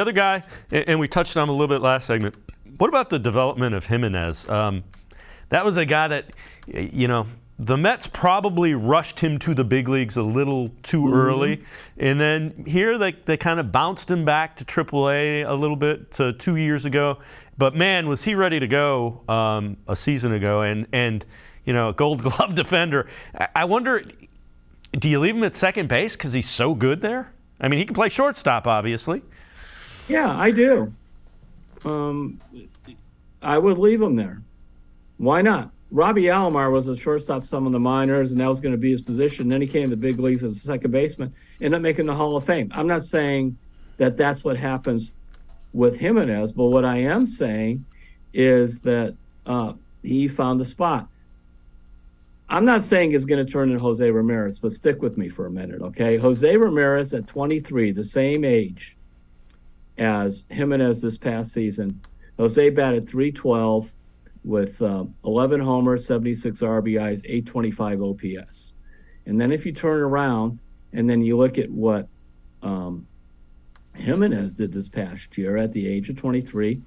other guy, and we touched on him a little bit last segment, what about the development of Gimenez? That was a guy that, the Mets probably rushed him to the big leagues a little too early. And then here they kind of bounced him back to AAA a little bit to 2 years ago. But, man, was he ready to go a season ago. And Gold Glove defender. I wonder, do you leave him at second base because he's so good there? I mean, he can play shortstop, obviously. Yeah, I do. I would leave him there. Why not? Robbie Alomar was a shortstop some in the minors, and that was going to be his position. Then he came to the big leagues as a second baseman, ended up making the Hall of Fame. I'm not saying that that's what happens with Gimenez, but what I am saying is that he found a spot. I'm not saying it's going to turn into Jose Ramirez, but stick with me for a minute, okay? Jose Ramirez at 23, the same age as Gimenez this past season. Jose batted .312 with 11 homers, 76 RBIs, 825 OPS. And then if you turn around and then you look at what Gimenez did this past year at the age of 23,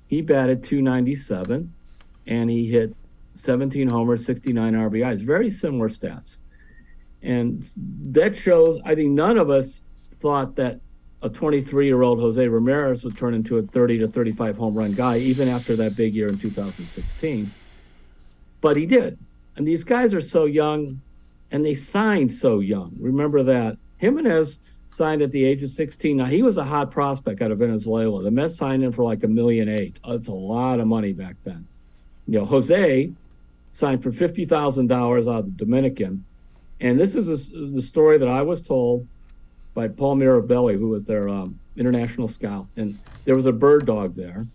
he batted .297 and he hit 17 homers, 69 RBIs, very similar stats. And that shows, I think none of us thought that a 23-year-old Jose Ramirez would turn into a 30 to 35 home run guy, even after that big year in 2016. But he did. And these guys are so young, and they signed so young. Remember that. Gimenez signed at the age of 16. Now, he was a hot prospect out of Venezuela. The Mets signed him for like $1.8 million. That's a lot of money back then. Jose signed for $50,000 out of the Dominican. And this is the story that I was told by Paul Mirabelli, who was their international scout. And there was a bird dog there.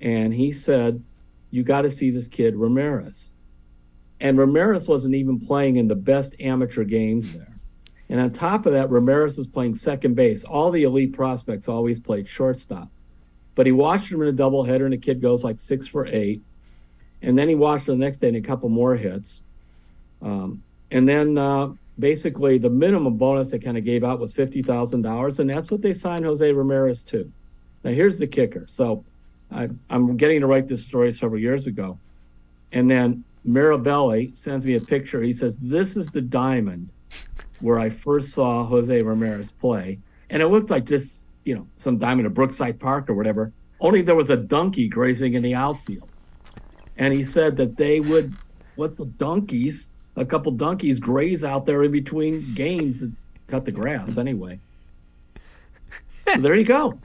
And he said, you got to see this kid, Ramirez. And Ramirez wasn't even playing in the best amateur games there. And on top of that, Ramirez was playing second base. All the elite prospects always played shortstop. But he watched him in a doubleheader, and the kid goes like 6 for 8. And then he watched him the next day and a couple more hits. And then basically the minimum bonus they kind of gave out was $50,000, and that's what they signed Jose Ramirez to. Now, here's the kicker. So I'm getting to write this story several years ago. And then Mirabelli sends me a picture. He says, this is the diamond where I first saw Jose Ramirez play. And it looked like just, some diamond at Brookside Park or whatever, only there was a donkey grazing in the outfield. And he said that they would let a couple donkeys graze out there in between games and cut the grass anyway. So there you go.